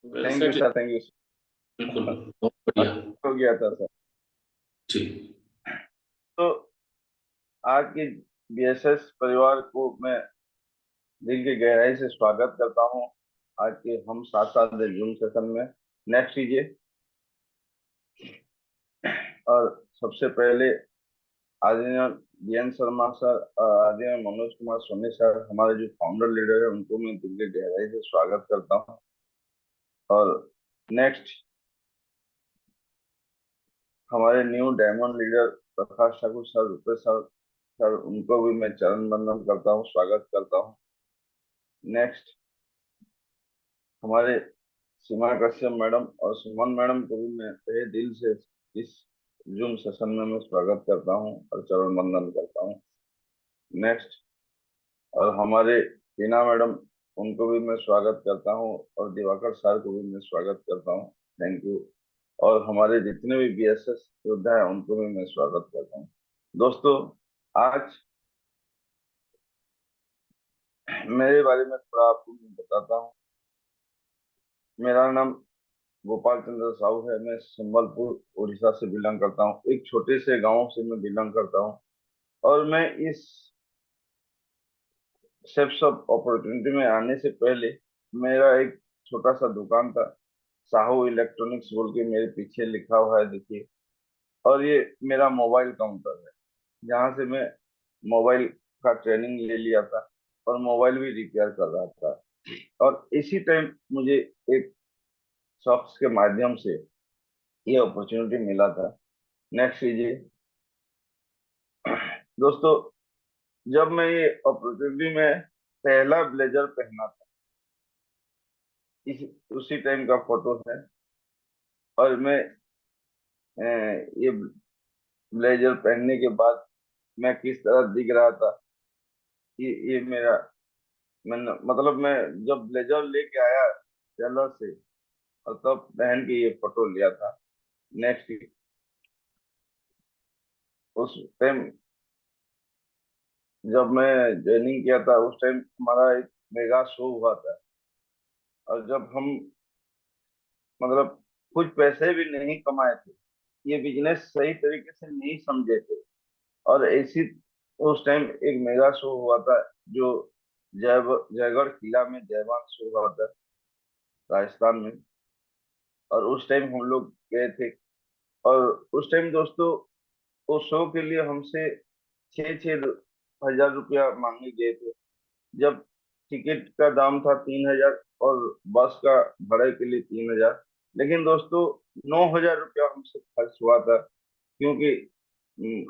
Well thank you set. Sir, thank you. बिल्कुल, बहुत बढ़िया। हो गया था सर। जी। तो आज की बीएसएस परिवार को मैं दिल की गहराई से स्वागत करता हूँ। आज के हम साथ साथ जूम सेशन में। नेक्स्ट कीजिए। और सबसे पहले आदरणीय DN शर्मा सर और आदरणीय मनोज कुमार सोनी सर, हमारे जो फाउंडर लीडर है, उनको मैं दिल की गहराई से स्वागत करता हूँ। और नेक्स्ट हमारे new diamond leader Prakash Thakur sir, Rupesh sir, उनको भी मैं चरण वंदन करता हूँ, स्वागत करता हूँ। नेक्स्ट हमारे सीमा कश्यप मैडम और सुमन मैडम को भी मैं तहे दिल से इस जूम सेशन में मैं स्वागत करता हूँ और चरण वंदन करता हूँ। नेक्स्ट और हमारे टीना मैडम, उनको भी मैं स्वागत करता हूँ और दिवाकर सर को भी मैं स्वागत करता हूँ। Thank you. और हमारे जितने भी बीएसएस योद्धा है, उनको भी मैं स्वागत करता हूँ। दोस्तों, आज मेरे बारे में थोड़ा आपको मैं बताता हूँ। मेरा नाम गोपाल चंद्र साहू है। मैं संबलपुर उड़ीसा से बिलोंग करता हूँ। एक छोटे से गांव से मैं बिलोंग करता हूँ। और मैं इस सेफ्स ऑफ अपॉर्चुनिटी में आने से पहले मेरा एक छोटा सा दुकान था। साहू इलेक्ट्रॉनिक्स बोल के मेरे पीछे लिखा हुआ है, देखिए। और ये मेरा मोबाइल काउंटर है, जहाँ से मैं मोबाइल का ट्रेनिंग ले लिया था और मोबाइल भी रिपेयर कर रहा था। और इसी टाइम मुझे एक शख्स के माध्यम से ये अपॉर्चुनिटी मिला था। नेक्स्ट कीजिए। दोस्तों, जब मैं ये अपॉर्चुनिटी में पहला ब्लेजर पहना था, इस उसी टाइम का फोटो है। और मैं ये ब्लेजर पहनने के बाद मैं किस तरह दिख रहा था, ये मेरा मतलब मैं जब ब्लेजर लेके आया टेलर से, और तब पहन के ये फोटो लिया था। नेक्स्ट, उस टाइम जब मैं ज्वाइनिंग किया था, उस टाइम हमारा एक मेगा शो हुआ था। और जब हम मतलब कुछ पैसे भी नहीं कमाए थे, ये बिजनेस सही तरीके से नहीं समझे थे। और ऐसी उस टाइम एक मेगा शो हुआ था, जो जयगढ़ किला में जयवान शो हुआ था, राजस्थान में। और उस टाइम हम लोग गए थे। और उस टाइम दोस्तों, उस शो के लिए हमसे 6-6 हजार रुपया मांगे गए थे। जब टिकट का दाम था 3 हजार और बस का भाड़े के लिए 3 हजार। लेकिन दोस्तों, 9 हजार रुपया हमसे खर्च हुआ था, क्योंकि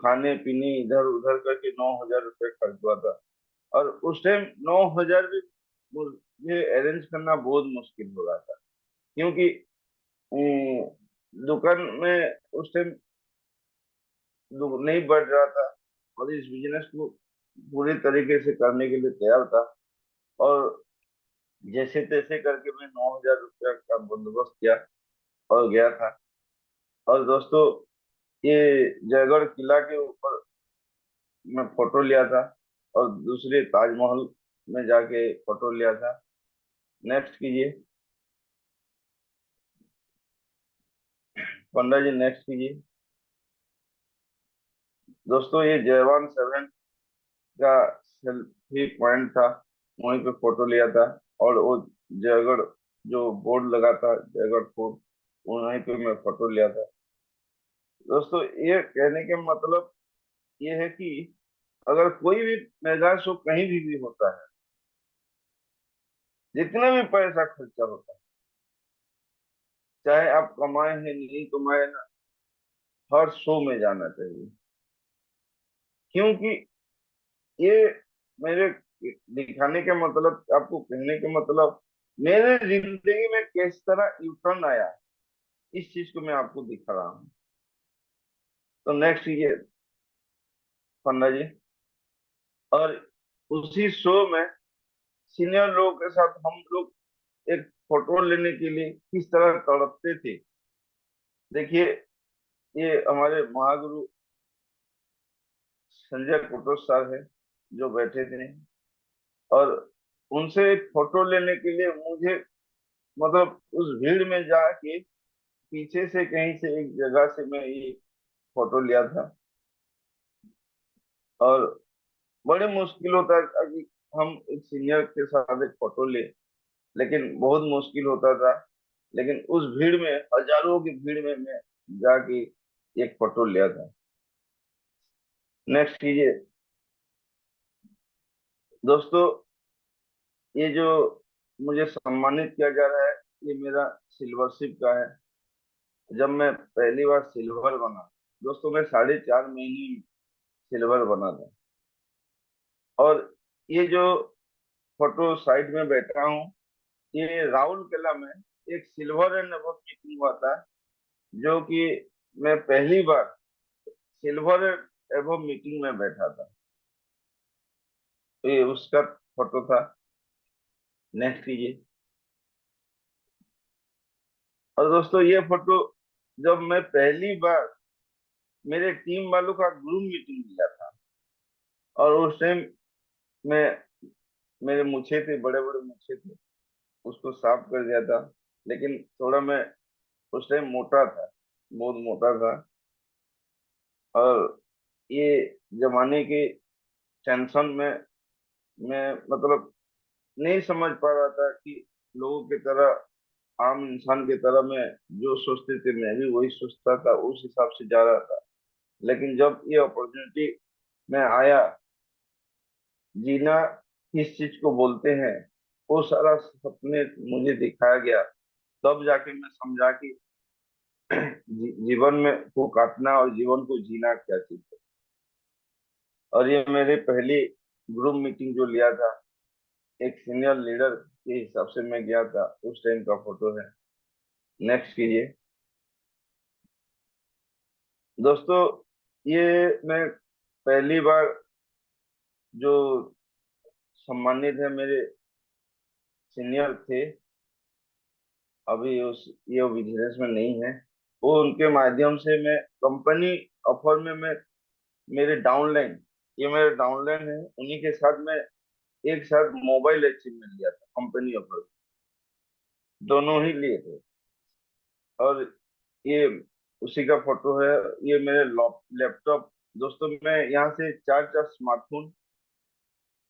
खाने पीने इधर उधर करके 9 हजार रुपये खर्च हुआ था। और उस टाइम 9 हजार भी मुझे अरेंज करना बहुत मुश्किल हो रहा था, क्योंकि दुकान में उस टाइम नहीं बढ़ रहा था। और इस बिजनेस को पूरी तरीके से करने के लिए तैयार था। और जैसे तैसे करके मैं 9 हजार रुपया का बंदोबस्त किया और गया था। और दोस्तों, ये जयगढ़ किला के ऊपर मैं फोटो लिया था, और दूसरे ताजमहल में जाके फोटो लिया था। नेक्स्ट कीजिए पंडा जी, नेक्स्ट कीजिए। दोस्तों, ये जयवान 7 का सेल्फी पॉइंट था, वहीं पे फोटो लिया था। और वो जयगढ़ जो बोर्ड लगा था, जयगढ़ फोर्ट, वहीं पे मैं फोटो लिया था। दोस्तों, ये कहने के मतलब ये है कि अगर कोई भी मेगा शो कहीं भी होता है, जितना भी पैसा खर्चा होता है, चाहे आप कमाए हैं नहीं कमाए ना, हर शो में जाना चाहिए। क्योंकि ये मेरे दिखाने के मतलब, आपको कहने के मतलब, मेरे जिंदगी में किस तरह यूटर्न आया, इस चीज को मैं आपको दिखा रहा हूँ। तो नेक्स्ट ये पन्ना जी। और उसी शो में सीनियर लोगों के साथ हम लोग एक फोटो लेने के लिए किस तरह तड़पते थे। देखिए, ये हमारे महागुरु संजय कुटुर सर है, जो बैठे थे। और उनसे एक फोटो लेने के लिए मुझे मतलब उस भीड़ में जाके पीछे से कहीं से एक जगह से मैं ये फोटो लिया था। और बड़े मुश्किल होता था कि हम एक सीनियर के साथ एक फोटो ले, लेकिन बहुत मुश्किल होता था। लेकिन उस भीड़ में, हजारों की भीड़ में मैं जाके एक फोटो लिया था। नेक्स्ट कीजिए दोस्तों। ये जो मुझे सम्मानित किया जा रहा है, ये मेरा सिल्वरशिप का है। जब मैं पहली बार सिल्वर बना दोस्तों, मैं 4.5 महीने में सिल्वर बना था। और ये जो फोटो साइड में बैठा हूँ, ये राउरकेला में एक सिल्वर एंड अबव मीटिंग हुआ था, जो कि मैं पहली बार सिल्वर एबव मीटिंग में बैठा था। तो ये उसका फोटो था। नेक्स्ट कीजिए। और दोस्तों ये फोटो जब मैं पहली बार मेरे टीम वालों का ग्रुप मीटिंग लिया था, और उस टाइम में मेरे मूछे थे, बड़े बड़े मूछे थे, उसको साफ कर दिया था। लेकिन थोड़ा मैं उस टाइम मोटा था, बहुत मोटा था। और ये जमाने के टेंशन में मैं मतलब नहीं समझ पा रहा था कि लोगों की तरह, आम इंसान की तरह मैं जो सोचते थे मैं भी वही सोचता था, उस हिसाब से जा रहा था। लेकिन जब ये अपॉर्चुनिटी में आया, जीना किस चीज को बोलते हैं, वो सारा सपने मुझे दिखाया गया, तब जाके मैं समझा कि जीवन में को काटना और जीवन को जीना क्या चीज है। और ये मेरे पहली ग्रुप मीटिंग जो लिया था, एक सीनियर लीडर के हिसाब से मैं गया था, उस टाइम का फोटो है। नेक्स्ट कीजिए दोस्तों। ये मैं पहली बार जो सम्मानित है, मेरे सीनियर थे, अभी उस ये बिजनेस में नहीं है, वो उनके माध्यम से मैं कंपनी ऑफर में मैं मेरे डाउनलाइन, ये मेरे डाउनलाइन है, उन्हीं के साथ मैं एक साथ मोबाइल अचीवमेंट लिया था कंपनी ऑफर, दोनों ही लिए थे। और ये उसी का फोटो है। ये मेरे लैपटॉप दोस्तों, मैं यहाँ से चार चार स्मार्टफोन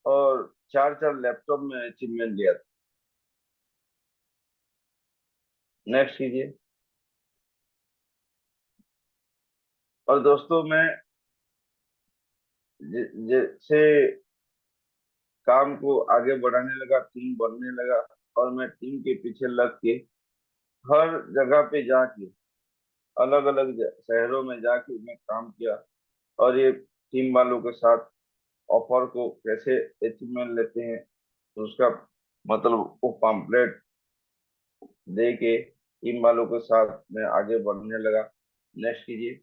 और चार चार लैपटॉप में अचीवमेंट लिया था। नेक्स्ट कीजिए। और दोस्तों मैं जैसे काम को आगे बढ़ाने लगा, टीम बनने लगा, और मैं टीम के पीछे लग के हर जगह पे जाके, अलग अलग शहरों में जाके मैं काम किया। और ये टीम वालों के साथ ऑफर को कैसे अचीवमेंट लेते हैं, तो उसका मतलब वो पम्पलेट दे के टीम वालों के साथ मैं आगे बढ़ने लगा। नेक्स्ट कीजिए।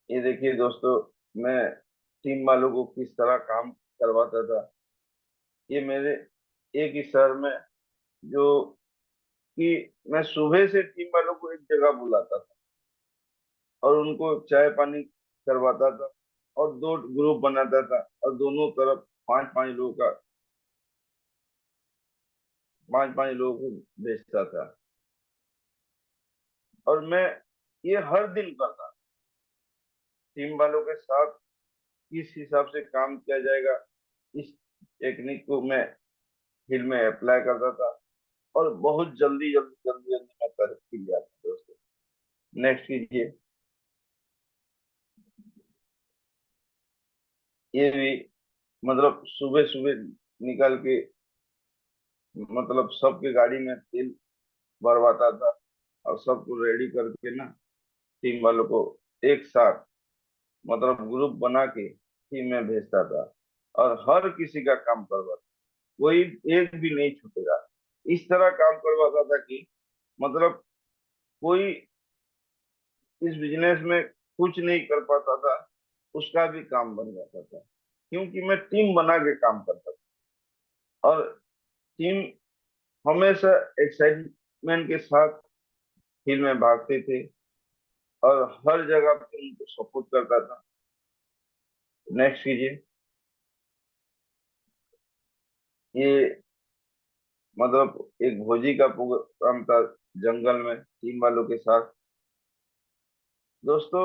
ये देखिए दोस्तों, मैं टीम वालों को किस तरह काम करवाता था। ये मेरे एक ही शहर में, जो कि मैं सुबह से टीम वालों को एक जगह बुलाता था और उनको चाय पानी करवाता था, और दो ग्रुप बनाता था, और दोनों तरफ पांच पांच लोगों का, पांच पांच लोगों को भेजता था। और मैं ये हर दिन करता, टीम वालों के साथ किस हिसाब से काम किया जाएगा, इस टेक्निक को मैं फील्ड में अप्लाई करता था। और बहुत जल्दी जल्दी जल्दी जल्दी मैं तरक्की लिया था दोस्तों। नेक्स्ट कीजिए। ये भी मतलब सुबह सुबह निकल के, मतलब सबके गाड़ी में तेल भरवाता था, और सबको रेडी करके ना टीम वालों को एक साथ, मतलब ग्रुप बना के टीम में भेजता था, और हर किसी का काम करवाता, कोई एक भी नहीं छूटेगा। इस तरह काम करवाता था कि मतलब कोई इस बिजनेस में कुछ नहीं कर पाता था, उसका भी काम बन जाता था, क्योंकि मैं टीम बना के काम करता था। और टीम हमेशा एक्साइटमेंट के साथ फील्ड में भागते थे, और हर जगह पे उनको सपोर्ट करता था। नेक्स्ट कीजिए। ये मतलब एक भोजी का प्रोग्राम था जंगल में टीम वालों के साथ। दोस्तों,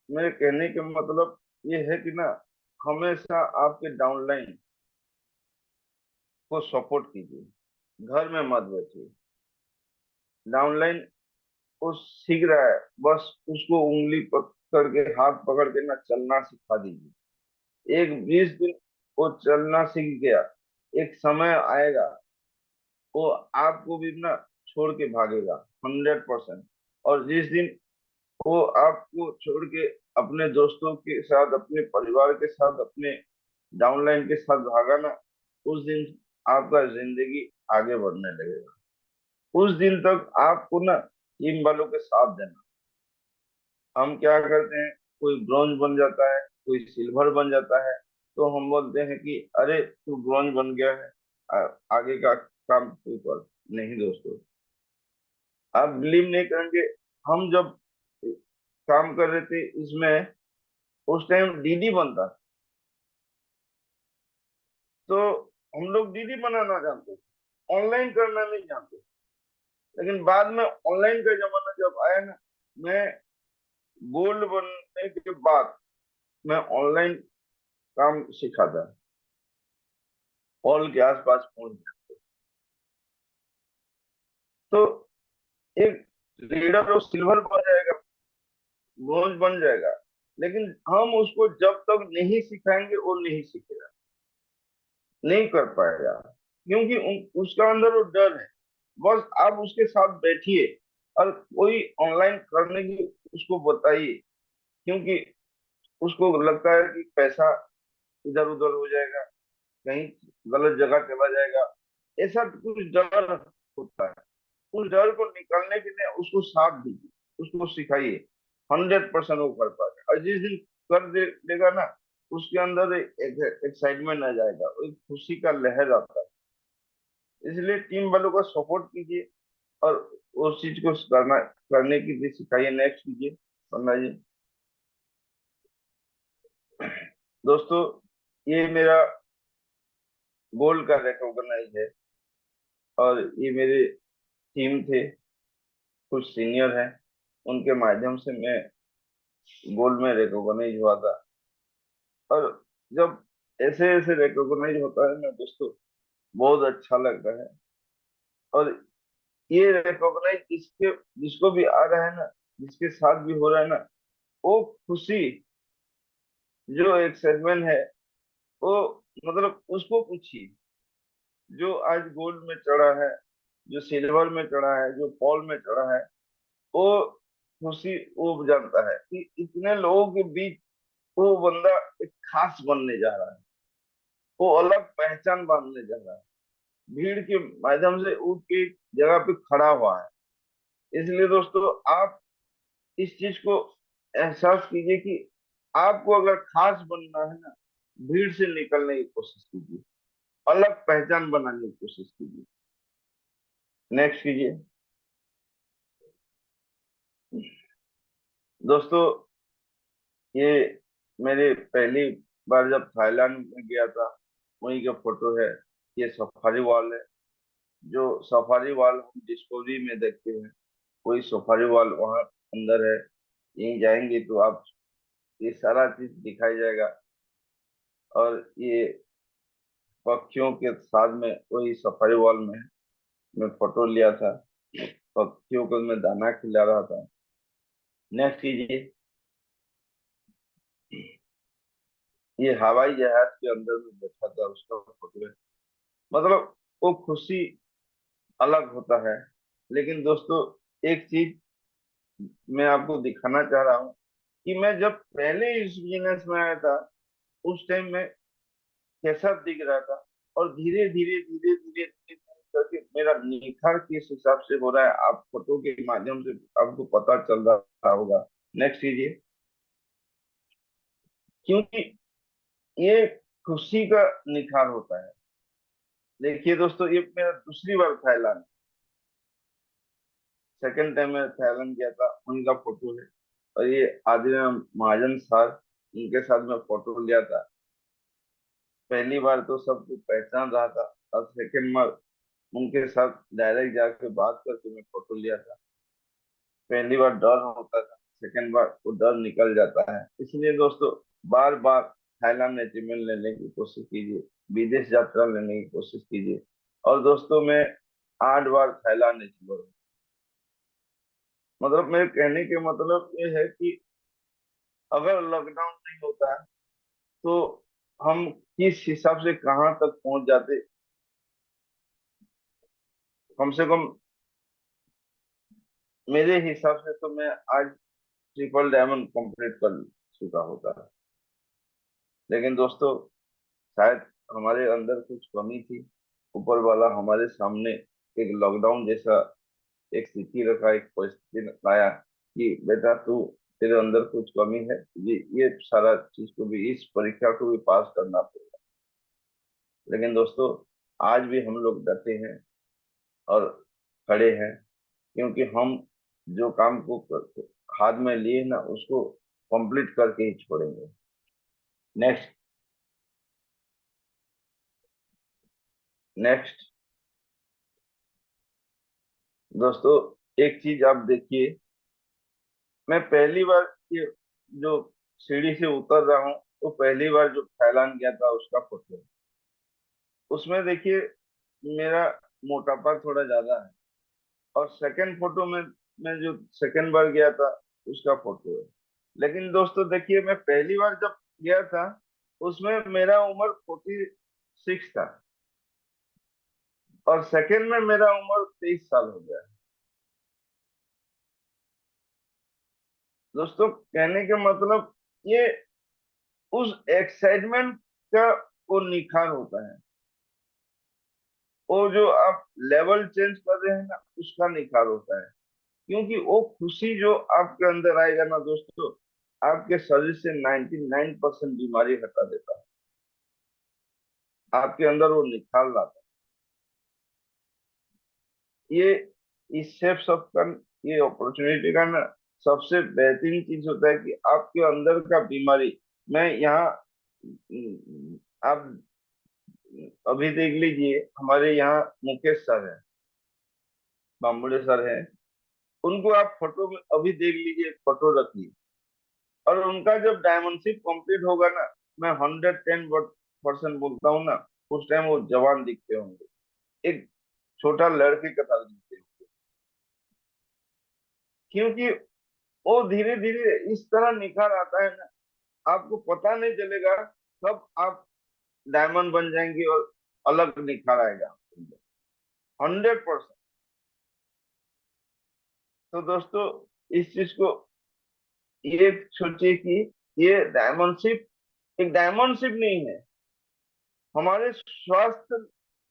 मेरे कहने का मतलब ये है कि ना, हमेशा आपके डाउनलाइन को सपोर्ट कीजिए, घर में मत बैठिए। डाउनलाइन वो सीख रहा है, बस उसको उंगली पकड़ के, हाथ पकड़ के ना चलना सिखा दीजिए। एक 20 दिन वो चलना सीख गया, एक समय आएगा वो आपको भी ना छोड़ के भागेगा, 100%। और जिस दिन वो आपको छोड़ के अपने दोस्तों के साथ, अपने परिवार के साथ, अपने डाउनलाइन के साथ भागा ना, उस दिन आपका जिंदगी आगे बढ़ने लगेगा। उस दिन तक आपको ना टीम वालों के साथ देना। हम क्या करते हैं, कोई ब्रॉन्ज बन जाता है, कोई सिल्वर बन जाता है, तो हम बोलते हैं कि अरे तू ब्रॉन्ज बन गया है, आगे का काम तू कर। नहीं दोस्तों, आप बिलीव नहीं करेंगे, हम जब काम कर रहे थे इसमें, उस टाइम डीडी बनता, तो हम लोग डीडी बनाना जानते थे, ऑनलाइन करना नहीं जानते। लेकिन बाद में ऑनलाइन का जमाना जब आया ना, मैं गोल्ड बनने के बाद मैं ऑनलाइन काम सीखा था, हॉल के आसपास पहुंच गया। तो एक लीडर वो सिल्वर बन जाएगा, ब्रॉन्ज बन जाएगा, लेकिन हम उसको जब तक नहीं सिखाएंगे वो नहीं सीखेगा, नहीं कर पाएगा। क्योंकि उसका अंदर वो डर है। बस आप उसके साथ बैठिए और कोई ऑनलाइन करने की उसको बताइए, क्योंकि उसको लगता है कि पैसा इधर उधर हो जाएगा, कहीं गलत जगह चला जाएगा, ऐसा कुछ डर होता है। उस डर को निकालने के लिए उसको साथ दीजिए, उसको सिखाइए, 100% वो कर पाएगा। और जिस दिन देगा ना, उसके अंदर एक एक्साइटमेंट आ जाएगा, एक खुशी का लहर आता है। इसलिए टीम वालों का सपोर्ट कीजिए और उस चीज को करने की भी सिखाइए। नेक्स्ट कीजिए पन्ना जी। दोस्तों, ये मेरा गोल्ड का रिकॉग्नाइज है, और ये मेरे टीम थे, कुछ सीनियर हैं, उनके माध्यम से मैं गोल्ड में रिकॉग्नाइज हुआ था। और जब ऐसे ऐसे रिकॉग्नाइज होता है ना दोस्तों, बहुत अच्छा लगता है। और ये रिकॉग्नाइज जिसको भी आ रहा है ना, जिसके साथ भी हो रहा है ना, वो खुशी, जो एक्साइटमेंट है, वो मतलब उसको पूछिए, जो आज गोल्ड में चढ़ा है, जो सिल्वर में चढ़ा है, जो पॉल में चढ़ा है, वो खुशी वो जानता है कि इतने लोगों के बीच वो बंदा एक खास बनने जा रहा है, वो अलग पहचान बांधने जा रहा है, भीड़ के माध्यम से उठ के एक जगह पे खड़ा हुआ है। इसलिए दोस्तों, आप इस चीज को एहसास कीजिए कि आपको अगर खास बनना है ना, भीड़ से निकलने की कोशिश कीजिए, अलग पहचान बनाने की कोशिश कीजिए। नेक्स्ट कीजिए। दोस्तों, ये मेरे पहली बार जब थाईलैंड में गया था, वहीं का फोटो है। ये सफारी वॉल है, जो सफारी वॉल हम डिस्कवरी में देखते हैं, कोई सफारी वॉल वहाँ अंदर है। यहीं जाएंगे तो आप ये सारा चीज दिखाई जाएगा। और ये पक्षियों के साथ में वही सफारी वॉल में मैं फोटो लिया था, पक्षियों को मैं दाना खिला रहा था। नेक्स्ट कीजिए। ये हवाई जहाज के अंदर में बैठा था, उसका फोटो है। मतलब वो खुशी अलग होता है। लेकिन दोस्तों, एक चीज मैं आपको दिखाना चाह रहा हूँ कि मैं जब पहले इस बिजनेस में आया था, उस टाइम में कैसा दिख रहा था, और धीरे धीरे धीरे धीरे धीरे करके मेरा निखार किस हिसाब से हो रहा है, आप फोटो के माध्यम से आपको पता चल रहा होगा। नेक्स्ट कीजिए। क्योंकि ये खुशी का निखार होता है। देखिए दोस्तों, ये मेरा दूसरी बार थाईलैंड, सेकंड टाइम मैं थाईलैंड गया था, उनका फोटो है। और ये आदित्य महाजन सर, उनके साथ मैं फोटो लिया था। पहली बार तो सबको पहचान रहा था, और सेकंड बार उनके साथ डायरेक्ट जाके बात करके मैं फोटो लिया था। पहली बार डर होता था, सेकंड बार वो डर निकल जाता है। इसलिए दोस्तों, बार बार थाईलैंड अचीवमेंट लेने की कोशिश कीजिए, विदेश यात्रा लेने की कोशिश कीजिए। और दोस्तों, मैं 8 बार थाईलैंड अचीवर हूँ। मतलब मेरे कहने के मतलब ये है कि अगर लॉकडाउन नहीं होता है तो हम किस हिसाब से कहाँ तक पहुंच जाते। कम से कम मेरे हिसाब से तो मैं आज ट्रिपल डायमंड कंप्लीट कर चुका होता है। लेकिन दोस्तों, शायद हमारे अंदर कुछ कमी थी। ऊपर वाला हमारे सामने एक लॉकडाउन जैसा एक स्थिति रखा, एक परिस्थिति लाया कि बेटा तू, तेरे अंदर कुछ कमी है, ये सारा चीज को भी, इस परीक्षा को भी पास करना पड़ेगा। लेकिन दोस्तों, आज भी हम लोग डटे हैं और खड़े हैं, क्योंकि हम जो काम को हाथ में लिए ना, उसको कंप्लीट करके ही छोड़ेंगे। नेक्स्ट। नेक्स्ट दोस्तों, एक चीज आप देखिए, मैं पहली बार ये जो सीढ़ी से उतर रहा हूँ, तो पहली बार जो थाईलैंड गया था उसका फोटो। उसमें देखिए, मेरा मोटापा थोड़ा ज्यादा है। और सेकंड फोटो में मैं जो सेकंड बार गया था उसका फोटो है। लेकिन दोस्तों देखिए, मैं पहली बार जब गया था उसमें मेरा उम्र 46 था, और सेकंड में मेरा उम्र 23 साल हो गया। दोस्तों, कहने का मतलब, ये उस एक्साइटमेंट का वो निखार होता है। वो जो आप लेवल चेंज कर रहे हैं ना, उसका निखार होता है। क्योंकि वो खुशी जो आपके अंदर आएगा ना दोस्तों, आपके शरीर से 99% बीमारी हटा देता है, आपके अंदर वो निखार लाता है। ये इस शेप सब का, ये अपॉर्चुनिटी का ना सबसे बेहतरीन चीज होता है कि आपके अंदर का बीमारी, मैं यहाँ, आप अभी देख लीजिए, हमारे यहाँ मुकेश सर है, बाम्बुड़े सर है, उनको आप फोटो में अभी देख लीजिए, फोटो रखिए। और उनका जब डायमंडशिप कंप्लीट होगा ना, मैं 110% बोलता हूँ ना, उस टाइम वो जवान दिखते होंगे, एक छोटा लड़के का तरह दिखते होंगे। क्योंकि वो धीरे धीरे इस तरह निखार आता है ना, आपको पता नहीं चलेगा कब आप डायमंड बन जाएंगे और अलग निखार आएगा 100%। तो दोस्तों, इस चीज को ये सोचिए कि ये डायमंडशिप एक डायमंडशिप नहीं है, हमारे स्वास्थ्य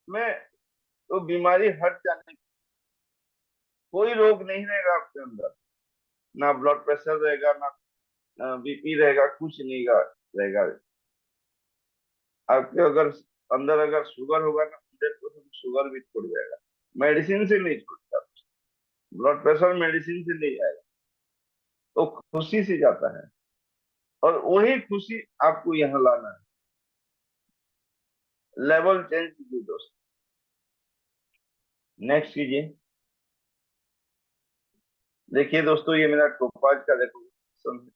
में तो बीमारी हट जाने, कोई रोग नहीं रहेगा आपके अंदर, ना ब्लड प्रेशर रहेगा, ना बीपी रहेगा, कुछ नहीं रहेगा। आपके अगर अंदर अगर शुगर होगा ना, 100% शुगर भी छूट जाएगा। मेडिसिन से नहीं छूटता, ब्लड प्रेशर मेडिसिन से नहीं आएगा, तो खुशी से जाता है। और वही खुशी आपको यहाँ लाना है। लेवल चेंज कीजिए दोस्त। नेक्स्ट कीजिए। देखिए दोस्तों, ये मेरा टोपाज का रिकॉग्निशन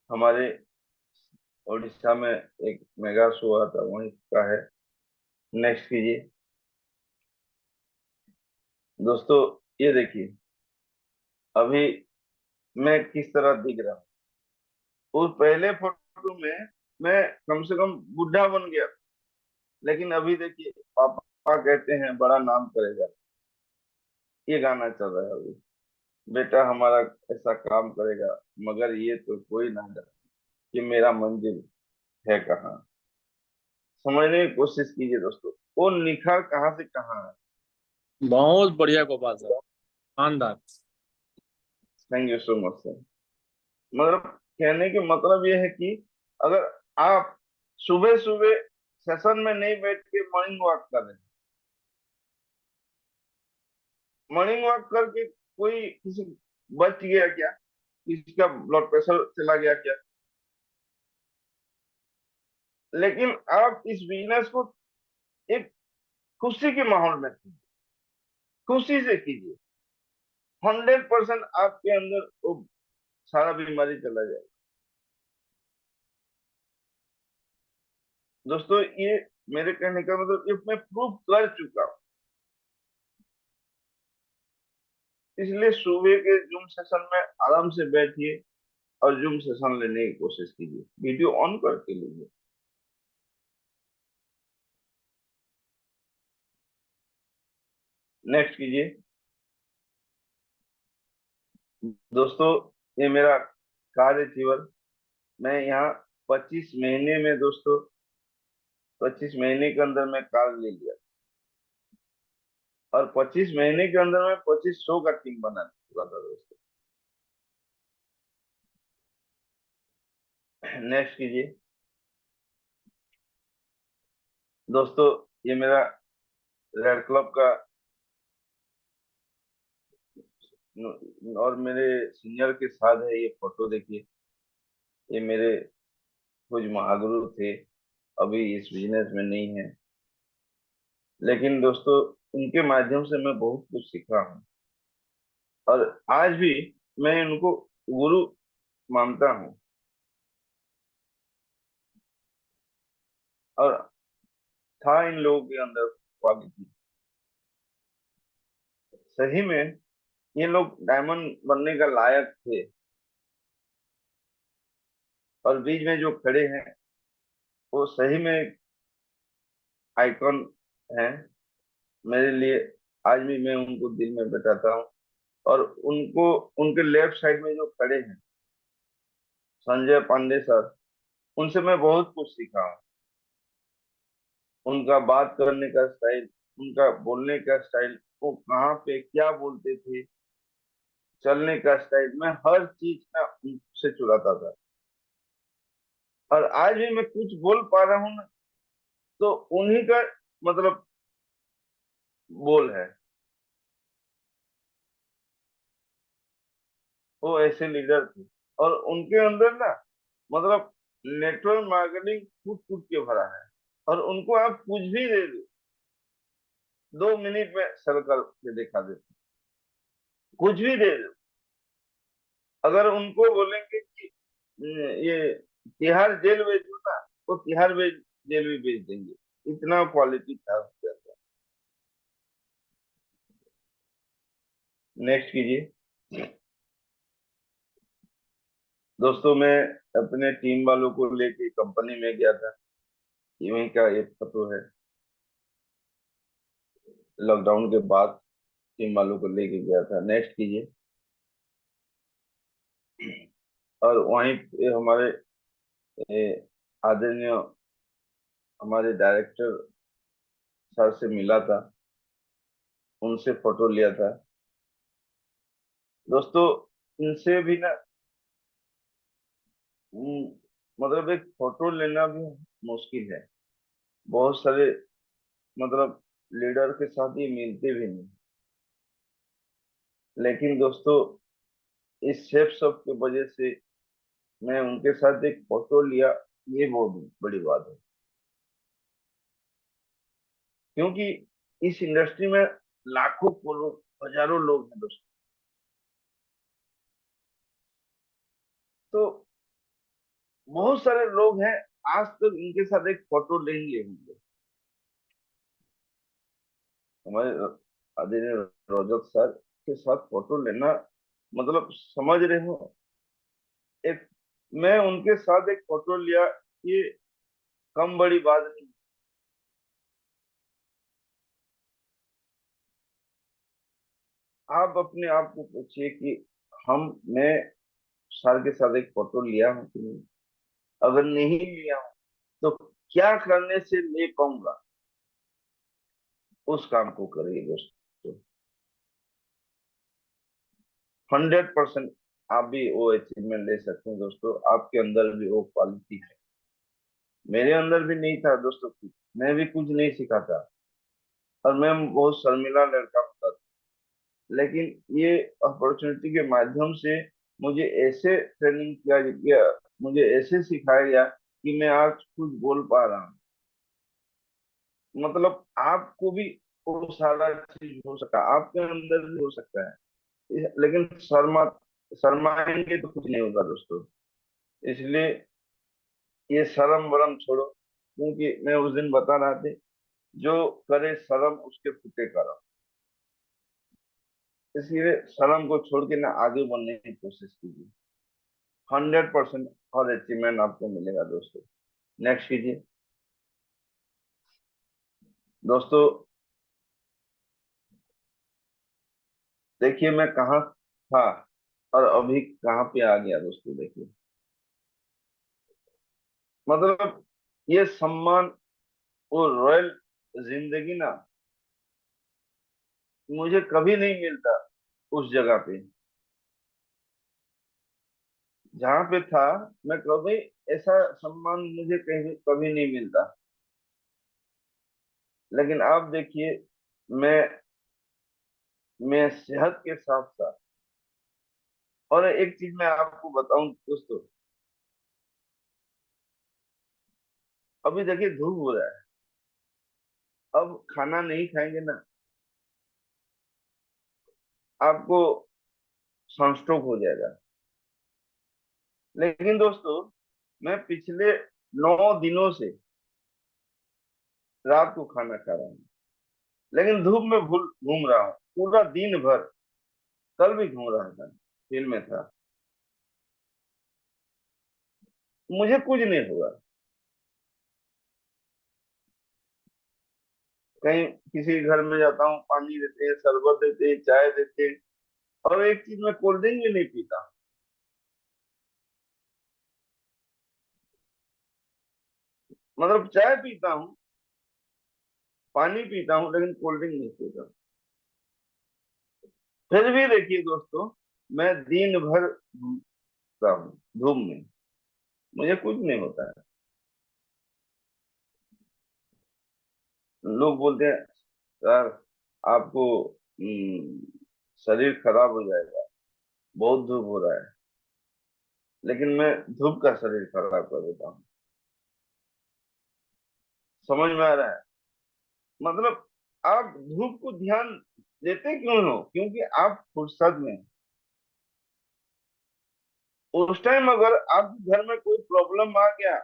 हमारे उड़ीसा में एक मेगा शो हुआ था, वहीं का है। नेक्स्ट कीजिए। दोस्तों, ये देखिए, अभी मैं किस तरह दिख रहा हूँ। उस पहले फोटो में मैं कम से कम बुढ़ा बन गया, लेकिन अभी देखिए, पापा कहते हैं बड़ा नाम करेगा, ये गाना चल रहा है अभी। बेटा हमारा ऐसा काम करेगा, मगर ये तो कोई ना जाने कि मेरा मंजिल है कहाँ। समझने की कोशिश कीजिए दोस्तों, वो निखर कहाँ से कहाँ है। बहुत बढ़िया गोपाल सर, शानदार। Thank you so much sir. मतलब कहने की मतलब ये है कि अगर आप सुबह सुबह सेशन में नहीं बैठ के मॉर्निंग वॉक कर रहे हैं, मॉर्निंग वॉक करके कोई किसी बच गया क्या, किसी का ब्लड प्रेशर चला गया क्या? लेकिन आप इस बिजनेस को एक खुशी के माहौल में कीजिए, खुशी से कीजिए। 100% आपके अंदर वो सारा बीमारी चला जाएगा। दोस्तों ये मेरे कहने का मतलब ये मैं प्रूव कर चुका हूं। इसलिए सुबह के जूम सेशन में आराम से बैठिए और जूम सेशन लेने की कोशिश कीजिए, वीडियो ऑन करके लीजिए। नेक्स्ट कीजिए। दोस्तों ये मेरा कार्य जीवन, मैं यहाँ 25 महीने में दोस्तों, 25 महीने के अंदर मैं कार्य ले लिया, और 25 महीने के अंदर मैं 2500 का टीम बना चुका था दोस्तों। नेक्स्ट कीजिए। दोस्तों ये मेरा रेड क्लब का और मेरे सीनियर के साथ है, ये फोटो देखिए। ये मेरे कुछ महागुरु थे, अभी इस बिजनेस में नहीं है, लेकिन दोस्तों उनके माध्यम से मैं बहुत कुछ सीखा हूँ, और आज भी मैं उनको गुरु मानता हूँ। और था इन लोगों के अंदर क्वालिटी, सही में ये लोग डायमंड बनने का लायक थे। और बीच में जो खड़े हैं वो सही में आइकॉन हैं मेरे लिए। आज भी मैं उनको दिल में बैठाता हूँ। और उनको, उनके लेफ्ट साइड में जो खड़े हैं संजय पांडे सर, उनसे मैं बहुत कुछ सीखा हूँ। उनका बात करने का स्टाइल, उनका बोलने का स्टाइल, वो कहाँ पे क्या बोलते थे, चलने का स्टाइल, मैं हर चीज ना उनसे चुराता था। और आज भी मैं कुछ बोल पा रहा हूँ ना, तो उन्हीं का मतलब बोल है। वो ऐसे लीडर थे, और उनके अंदर ना मतलब नेटवर्क मार्केटिंग कूट कूट के भरा है। और उनको आप कुछ भी दे दो, 2 मिनट में सर करके दिखा देते, कुछ भी दे दो। अगर उनको बोलेंगे कि ये तिहाड़ जेल भेज दो ना, वो जेल भी भेज देंगे, इतना क्वालिटी था उसके अंदर। नेक्स्ट कीजिए। दोस्तों मैं अपने टीम वालों को लेके कंपनी में गया था, ये वहीं का एक फोटो है। लॉकडाउन के बाद टीम वालों को लेके गया था। नेक्स्ट कीजिए। और वहीं पे हमारे आदरणीय हमारे डायरेक्टर सर से मिला था, उनसे फोटो लिया था। दोस्तों इनसे भी ना मतलब एक फोटो लेना भी मुश्किल है। बहुत सारे मतलब लीडर के साथ ये मिलते भी नहीं, लेकिन दोस्तों इस शेफ सब की वजह से मैं उनके साथ एक फोटो लिया, ये बहुत बड़ी बात है। क्योंकि इस इंडस्ट्री में लाखों करोड़ हजारों लोग हैं दोस्तों, तो बहुत सारे लोग हैं आज तक इनके साथ एक फोटो नहीं लिए होंगे। हमारे आदरणीय रजत सर के साथ फोटो लेना मतलब समझ रहे हो, एक मैं उनके साथ एक फोटो लिया, ये कम बड़ी बात नहीं। आप अपने आप को पूछिए कि हम मैं सर के साथ एक फोटो लिया हूं कि नहीं। अगर नहीं लिया हूं तो क्या करने से ले पाऊंगा, उस काम को करिए दोस्तों। 100% आप भी वो अचीवमेंट ले सकते हैं दोस्तों, आपके अंदर भी वो क्वालिटी है। मेरे अंदर भी नहीं था दोस्तों कुछ, मैं भी कुछ नहीं सीखा था, और मैं बहुत शर्मिला लड़का था। लेकिन ये अपॉर्चुनिटी के माध्यम से मुझे ऐसे ट्रेनिंग किया गया, मुझे ऐसे सिखाया गया कि मैं आज कुछ बोल पा रहा हूँ। मतलब आपको भी वो सारा चीज हो सकता है, आपके अंदर भी हो सकता है, लेकिन शर्माएंगे तो कुछ नहीं होगा दोस्तों। इसलिए ये शर्म वरम छोड़ो, क्योंकि मैं उस दिन बता रहा था, जो करे शर्म उसके फुटे करम। इसलिए शर्म को छोड़ के ना आगे बढ़ने की कोशिश कीजिए। 100% और अचीवमेंट आपको मिलेगा दोस्तों। नेक्स्ट कीजिए दोस्तों। देखिए मैं कहाँ था और अभी कहाँ पे आ गया दोस्तों, देखिए। मतलब ये सम्मान, वो रॉयल जिंदगी ना, मुझे कभी नहीं मिलता उस जगह पे जहाँ पे था। मैं कभी ऐसा सम्मान मुझे कहीं कभी नहीं मिलता। लेकिन आप देखिए, मैं मैं सेहत के साथ साथ, और एक चीज मैं आपको बताऊं दोस्तों, अभी देखिए धूप हो रहा है, अब खाना नहीं खाएंगे ना, आपको सनस्ट्रोक हो जाएगा। लेकिन दोस्तों, मैं पिछले 9 दिनों से रात को खाना खा रहा हूँ, लेकिन धूप में भूल घूम रहा हूँ पूरा दिन भर। कल भी घूम रहा था, फील्ड में था, मुझे कुछ नहीं हुआ। कहीं किसी के घर में जाता हूँ, पानी देते हैं, शरबत देते हैं, चाय देते हैं, और एक चीज मैं कोल्ड ड्रिंक भी नहीं पीता। मतलब चाय पीता हूँ, पानी पीता हूँ, लेकिन कोल्ड ड्रिंक नहीं पीता। फिर भी देखिए दोस्तों, मैं दिन भर घूमता हूँ धूप में, मुझे कुछ नहीं होता है। लोग बोलते हैं सर आपको शरीर खराब हो जाएगा, बहुत धूप हो रहा है। लेकिन मैं धूप का शरीर खराब कर देता हूँ। समझ में आ रहा है? मतलब आप धूप को ध्यान देते क्यों हो? क्योंकि आप फुर्सत में हैं। उस टाइम अगर आपके घर में कोई प्रॉब्लम आ गया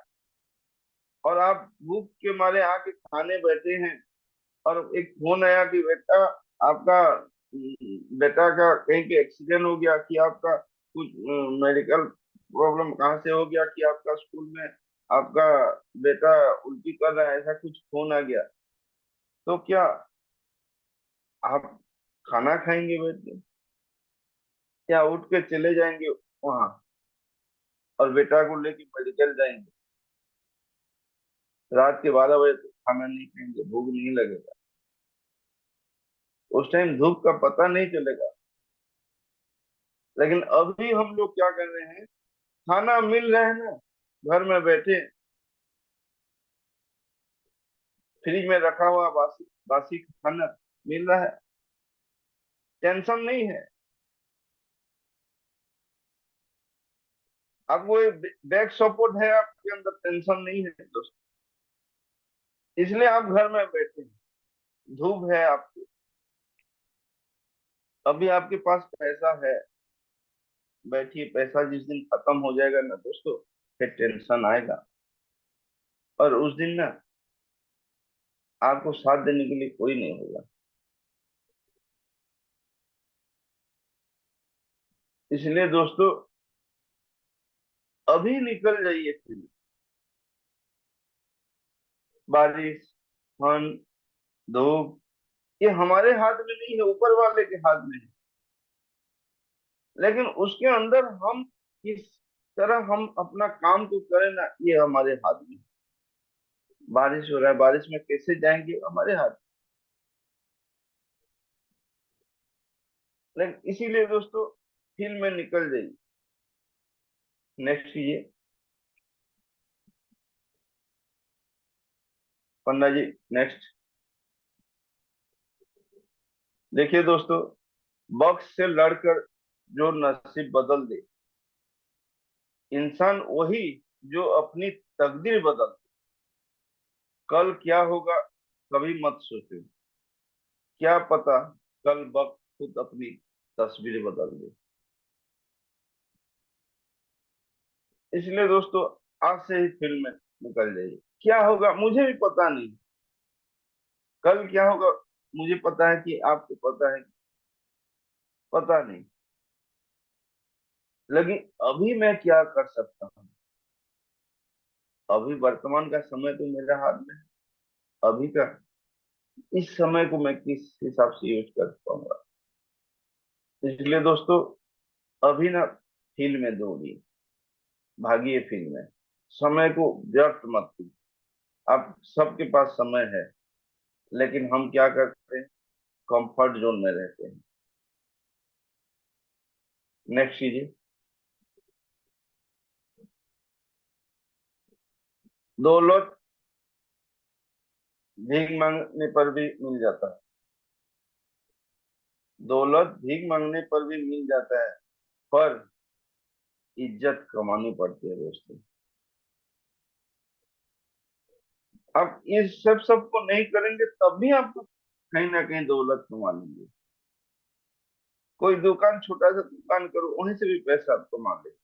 और आप भूख के मारे आके खाने बैठे हैं, और एक फोन आया कि बेटा आपका बेटा का कहीं पे एक्सीडेंट हो गया, कि आपका कुछ मेडिकल प्रॉब्लम कहाँ से हो गया, कि आपका स्कूल में आपका बेटा उल्टी कर रहा है, ऐसा कुछ फोन आ गया, तो क्या आप खाना खाएंगे बैठ के, या उठ के चले जाएंगे वहां और बेटा को लेके मेडिकल जाएंगे? रात के 12 बजे तक खाना नहीं खाएंगे, भूख नहीं लगेगा, उस टाइम धूप का पता नहीं चलेगा। लेकिन अभी हम लोग क्या कर रहे हैं, खाना मिल रहा है ना, घर में बैठे फ्रिज में रखा हुआ बासी बासी खाना मिल रहा है, टेंशन नहीं है। आपको बैक सपोर्ट है, आपके अंदर टेंशन नहीं है दोस्तों। इसलिए आप घर में बैठे हैं, धूप है आपको, अभी आपके पास पैसा है, बैठिए। पैसा जिस दिन खत्म हो जाएगा ना दोस्तों, फिर टेंशन आएगा, और उस दिन ना आपको साथ देने के लिए कोई नहीं होगा। इसलिए दोस्तों, अभी निकल जाइए फिर। बारिश, ठंड, धूप, ये हमारे हाथ में नहीं है, ऊपर वाले के हाथ में है। लेकिन उसके अंदर हम किस तरह हम अपना काम को करें ना, ये हमारे हाथ में है। बारिश हो रहा है, बारिश में कैसे जाएंगे, हमारे हाथ। लेकिन इसीलिए दोस्तों, फील्ड में निकल जाइए। नेक्स्ट ये पन्ना जी, नेक्स्ट। देखिए दोस्तों, वक्त से लड़कर जो नसीब बदल दे, इंसान वही जो अपनी तकदीर बदल दे। कल क्या होगा कभी मत सोचो, क्या पता कल वक्त खुद अपनी तस्वीर बदल दे। इसलिए दोस्तों, आज से ही फिल्म में निकल जाइए। क्या होगा मुझे भी पता नहीं, कल क्या होगा मुझे पता है कि आपको पता है, पता नहीं। लेकिन अभी मैं क्या कर सकता हूँ? अभी वर्तमान का समय तो मेरे हाथ में है। अभी का इस समय को मैं किस हिसाब से यूज कर पाऊंगा। इसलिए दोस्तों, अभी ना फील्ड में दौड़िए, भागिए फील्ड में, समय को व्यर्थ मत कीजिए। आप सबके पास समय है, लेकिन हम क्या करते हैं? कंफर्ट जोन में रहते हैं। नेक्स्ट कीजिए। दौलत भीख मांगने पर भी मिल जाता है। दौलत भीख मांगने पर भी मिल जाता है, पर इज्जत कमानी पड़ती है दोस्तों। आप इस सबको नहीं करेंगे तब भी आपको कहीं ना कहीं दौलत कमा लेंगे। कोई दुकान, छोटा सा दुकान करो, वहीं से भी पैसा आप कमा लेंगे,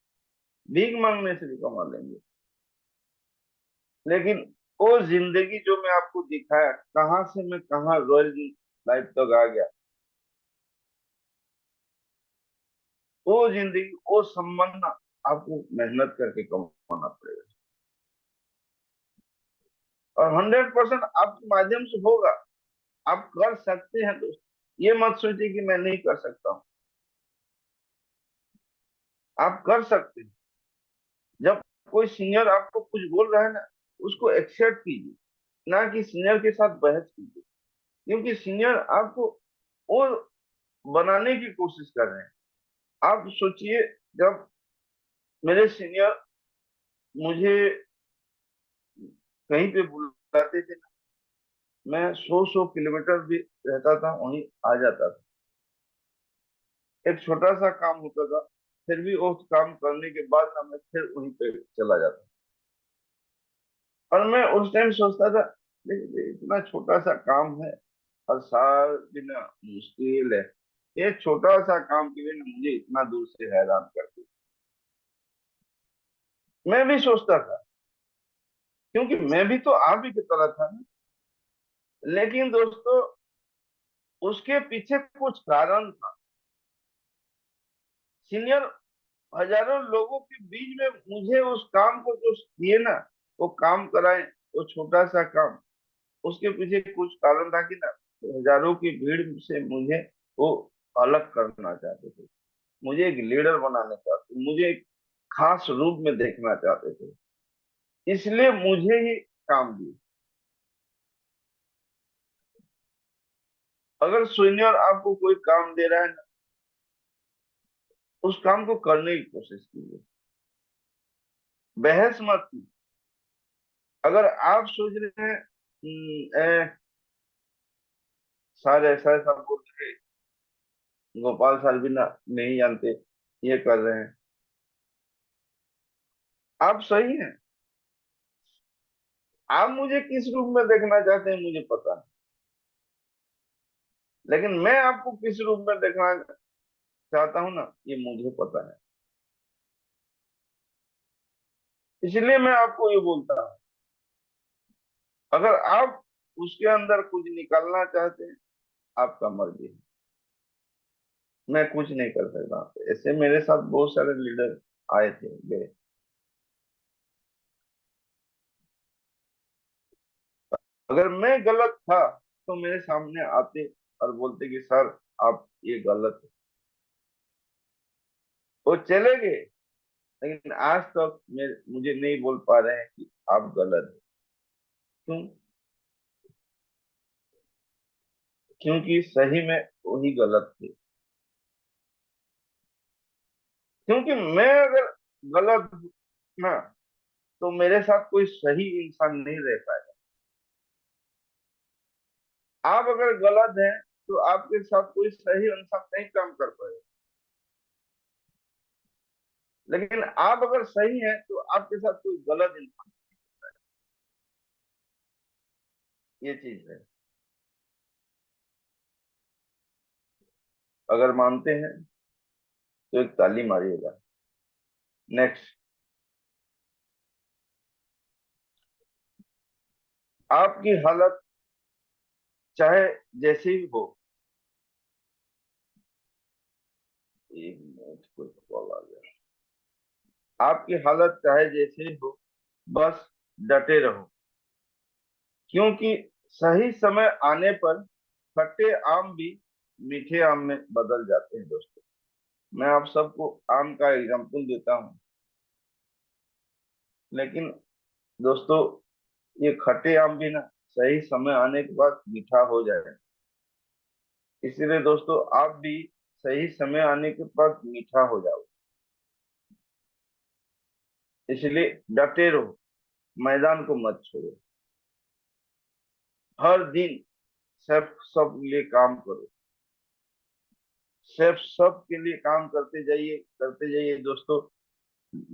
भीख मांगने से भी कमा लेंगे। लेकिन वो जिंदगी जो मैं आपको दिखाया, कहाँ से मैं कहाँ रॉयल लाइफ तक आ गया, वो जिंदगी, वो सम्मान ना आपको मेहनत करके कमाना पड़ेगा। और 100% आपके माध्यम से होगा। आप कर सकते हैं दोस्त, ये मत सोचिए कि मैं नहीं कर सकता हूँ। आप कर सकते हैं। जब कोई सीनियर आपको कुछ बोल रहा है ना, उसको एक्सेप्ट कीजिए, ना कि सीनियर के साथ बहस कीजिए। क्योंकि सीनियर आपको वो बनाने की कोशिश कर रहे हैं। आप सोचिए, जब मेरे सीनियर मुझे कहीं पे बुलाते थे, मैं 100 किलोमीटर भी रहता था, वहीं आ जाता था। एक छोटा सा काम होता था, फिर भी उस काम करने के बाद ना मैं फिर वहीं पे चला जाता। और मैं उस टाइम सोचता था, देखिए इतना छोटा सा काम है और सारा दिन मुश्किल है, ये छोटा सा काम के लिए ना मुझे इतना दूर से हैरान करती। मैं भी सोचता था, क्योंकि मैं भी तो आप ही की तरह था ना। लेकिन दोस्तों, उसके पीछे कुछ कारण था। सीनियर हजारों लोगों के बीच में मुझे उस काम को जो दिए ना, वो काम कराए, वो छोटा सा काम, उसके पीछे कुछ कारण था कि ना, हजारों की भीड़ से मुझे वो अलग करना चाहते थे। मुझे एक लीडर बनाना चाहते थे, मुझे एक खास रूप में देखना चाहते थे। इसलिए मुझे ही काम दिए। अगर सीनियर आपको कोई काम दे रहा है ना, उस काम को करने की कोशिश कीजिए, बहस मत कीजिए। अगर आप सोच रहे हैं सर ऐसा ऐसा बोल रहे, गोपाल सर भी ना नहीं जानते, ये कर रहे हैं, आप सही हैं। आप मुझे किस रूप में देखना चाहते हैं मुझे पता है, लेकिन मैं आपको किस रूप में देखना चाहता हूं ना, ये मुझे पता है। इसलिए मैं आपको ये बोलता हूं, अगर आप उसके अंदर कुछ निकालना चाहते हैं, आपका मर्जी है। मैं कुछ नहीं कर सकता। ऐसे मेरे साथ बहुत सारे लीडर आए थे, गए। अगर मैं गलत था तो मेरे सामने आते और बोलते कि सर आप ये गलत है, वो चले गए। लेकिन आज तक मुझे नहीं बोल पा रहे हैं कि आप गलत है। क्यों? क्योंकि सही में वही गलत थे। क्योंकि मैं अगर गलत हूं ना, तो मेरे साथ कोई सही इंसान नहीं रह पाएगा। आप अगर गलत हैं तो आपके साथ कोई सही इंसान नहीं काम कर पाएगा। लेकिन आप अगर सही हैं तो आपके साथ कोई गलत इंसान, ये चीज है। अगर मानते हैं तो एक ताली मारिएगा। नेक्स्ट, आपकी हालत चाहे जैसी भी हो, एक मिनट, कोई कॉल आ गया। आपकी हालत चाहे जैसी भी हो, बस डटे रहो, क्योंकि सही समय आने पर खट्टे आम भी मीठे आम में बदल जाते हैं दोस्तों। मैं आप सबको आम का एग्जाम्पल देता हूँ, लेकिन दोस्तों ये खट्टे आम भी ना सही समय आने के बाद मीठा हो जाए। इसीलिए दोस्तों आप भी सही समय आने के बाद मीठा हो जाओ, इसलिए डटे रहो, मैदान को मत छोड़ो। हर दिन सिर्फ सब लिए काम करो, सिर्फ सब के लिए काम करते जाइए दोस्तों।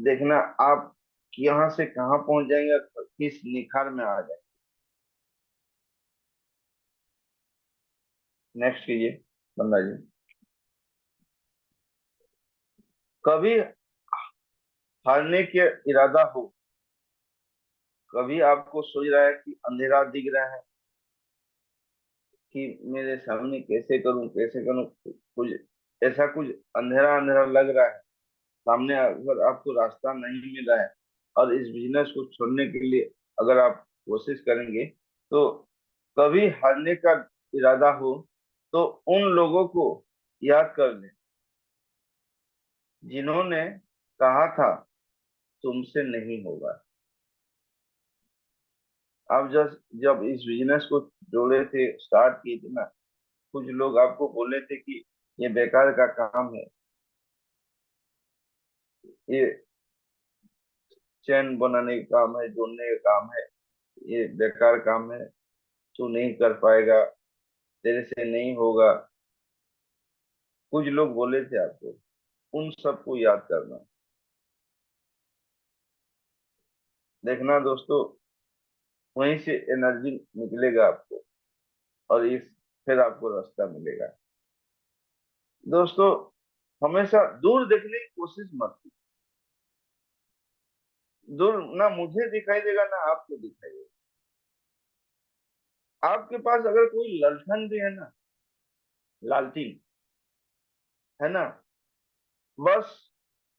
देखना आप यहाँ से कहाँ पहुंच जाएंगे और किस निखार में आ जाए। नेक्स्ट कीजिए बंदा जी। कभी हारने के इरादा हो, कभी आपको सोच रहा है कि अंधेरा दिख रहा है कि मेरे सामने कैसे करूं, कुछ ऐसा कुछ अंधेरा अंधेरा लग रहा है सामने, अगर आपको रास्ता नहीं मिल रहा है और इस बिजनेस को छोड़ने के लिए अगर आप कोशिश करेंगे, तो कभी हारने का इरादा हो तो उन लोगों को याद कर लें जिन्होंने कहा था तुमसे नहीं होगा। आप जब इस बिजनेस को जोड़े थे, स्टार्ट किए थे ना, कुछ लोग आपको बोले थे कि ये बेकार का काम है, ये चैन बनाने का काम है, जोड़ने का काम है, ये बेकार काम है, तू नहीं कर पाएगा, तेरे से नहीं होगा। कुछ लोग बोले थे आपको, उन सबको याद करना। देखना दोस्तों, वहीं से एनर्जी निकलेगा आपको, और इस फिर आपको रास्ता मिलेगा। दोस्तों हमेशा दूर देखने की कोशिश मत कीजिए। दूर ना मुझे दिखाई देगा ना आपको दिखाई देगा। आपके पास अगर कोई ललठन भी है ना, लालटेन है ना, बस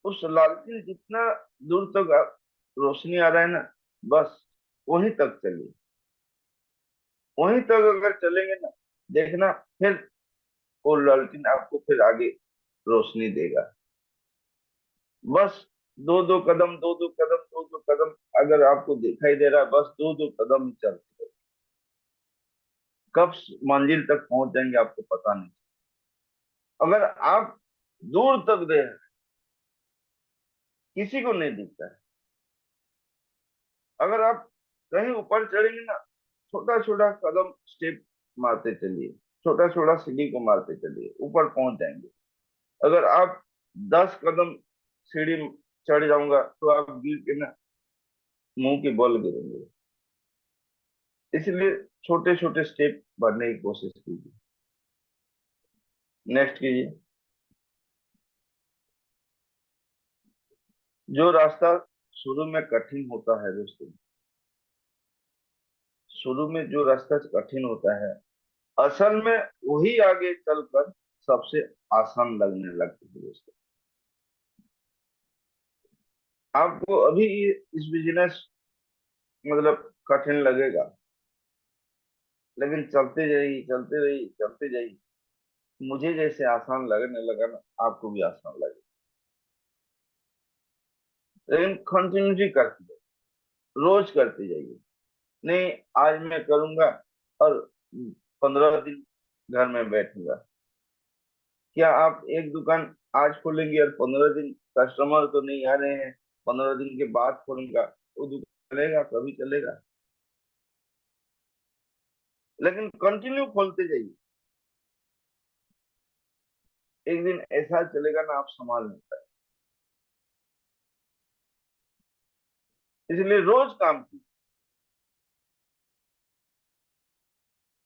उस लालटेन जितना दूर तक रोशनी आ रहा है ना, बस वहीं तक चलिए। वहीं तक अगर चलेंगे ना, देखना फिर वो लालटेन आपको फिर आगे रोशनी देगा। बस दो दो कदम अगर आपको दिखाई दे रहा है, बस दो दो कदम ही चलते रहो। कब मंजिल तक पहुंच जाएंगे आपको पता नहीं। अगर आप दूर तक दे किसी को नहीं दिखता है, अगर आप कहीं ऊपर चढ़ेंगे ना, छोटा छोटा कदम स्टेप मारते चलिए, छोटा छोटा सीढ़ी को मारते चलिए, ऊपर पहुंच जाएंगे। अगर आप 10 कदम सीढ़ी चढ़ जाऊंगा तो आप गिर के ना मुंह के बल गिरेंगे। इसलिए छोटे छोटे स्टेप बढ़ने की कोशिश कीजिए। नेक्स्ट कीजिए। जो रास्ता शुरू में कठिन होता है दोस्तों, शुरू में जो रास्ता कठिन होता है, असल में वही आगे चलकर सबसे आसान लगने लगता है दोस्तों। आपको अभी इस बिजनेस मतलब कठिन लगेगा, लेकिन चलते जाइए, मुझे जैसे आसान लगने लगा ना, आपको भी आसान लगेगा। लेकिन कंटिन्यूटी करते जाइए, रोज करते जाइए। नहीं आज मैं करूंगा और 15 दिन घर में बैठूंगा, क्या आप एक दुकान आज खोलेंगे और 15 दिन कस्टमर तो नहीं आ रहे हैं, 15 दिन के बाद खोलूंगा, वो दुकान चलेगा? कभी चलेगा? लेकिन कंटिन्यू खोलते जाइए, एक दिन ऐसा चलेगा ना, आप संभाल नहीं पाए। इसलिए रोज काम कीजिए,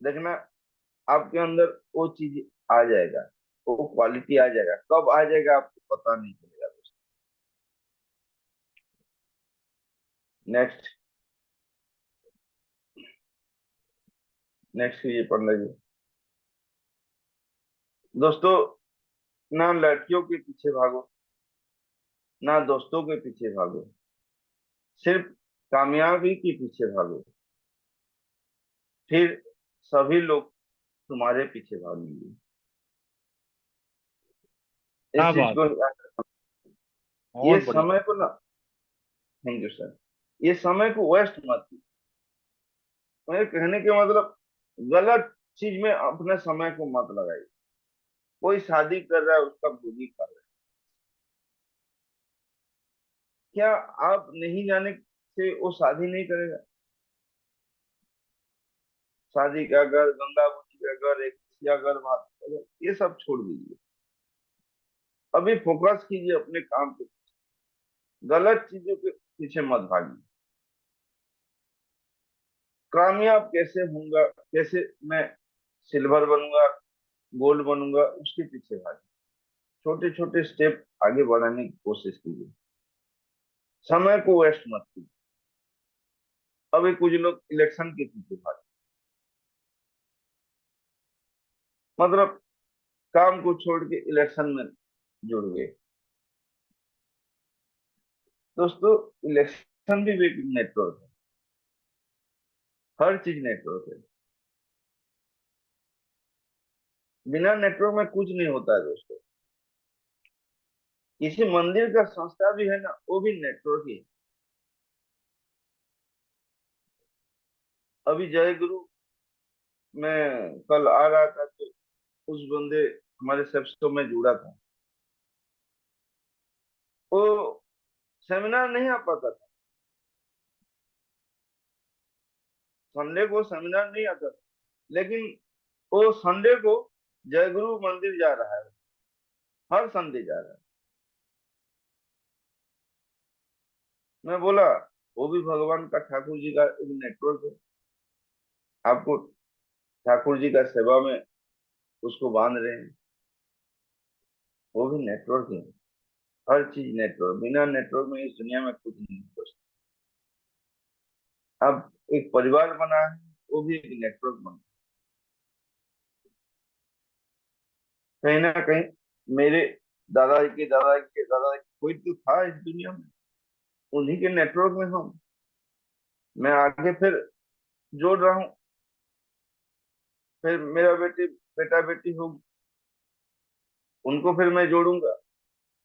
देखना आपके अंदर वो चीज आ जाएगा। वो क्वालिटी आ जाएगा। कब आ जाएगा आपको पता नहीं चलेगा दोस्तों। नेक्स्ट, नेक्स्ट ये पंडित जी। दोस्तों, ना लड़कियों के पीछे भागो, ना दोस्तों के पीछे भागो, सिर्फ कामयाबी के पीछे भागो, फिर सभी लोग तुम्हारे पीछे भागेंगे। इस क्या चीज बात। को, ये बहुत बढ़िया। समय को ना, थैंक यू सर, ये समय को वेस्ट मत कीजिए। मेरे कहने के मतलब, गलत चीज में अपने समय को मत लगाइए। कोई शादी कर रहा है, उसका भोगी खा रहा है, क्या आप नहीं जाने से वो शादी नहीं करेगा? शादी का घर, गंगा बुटी का घर, एक या घर, बात का घर, ये सब छोड़ दीजिए। अभी फोकस कीजिए अपने काम पे, गलत चीजों के पीछे मत भागिए। कामयाब कैसे होऊंगा, कैसे मैं सिल्वर बनूंगा, गोल्ड बनूंगा, उसके पीछे भागिए। छोटे छोटे स्टेप आगे बढ़ाने की कोशिश कीजिए, समय को वेस्ट मत कीजिए। अभी कुछ लोग इलेक्शन के पीछे भागे, मतलब काम को छोड़ के इलेक्शन में जुड़ गए। दोस्तों, इलेक्शन भी एक नेटवर्क है, हर चीज नेटवर्क है। बिना नेटवर्क में कुछ नहीं होता है दोस्तों। किसी मंदिर का संस्था भी है ना, वो भी नेटवर्क ही है। अभी जय गुरु में कल आ रहा था, तो उस बंदे हमारे सबसे में जुड़ा था, वो सेमिनार नहीं आ पाता था, संडे को सेमिनार नहीं आता था, लेकिन वो संडे को जय गुरु मंदिर जा रहा है, हर संडे जा रहा है। मैं बोला, वो भी भगवान का, ठाकुर जी का एक नेटवर्क है। आपको ठाकुर जी का सेवा में उसको बांध रहे हैं, वो भी नेटवर्क है। हर चीज नेटवर्क, बिना नेटवर्क में इस दुनिया में कुछ नहीं हो सकता। अब एक परिवार बना है, वो भी एक नेटवर्क बना है। कहीं ना कहीं मेरे दादाजी के दादाजी के दादाजी कोई तो था इस दुनिया में, उन्हीं के नेटवर्क में हम, मैं आगे फिर जोड़ रहा हूँ। फिर मेरा बेटा बेटी हो, उनको फिर मैं जोड़ूंगा,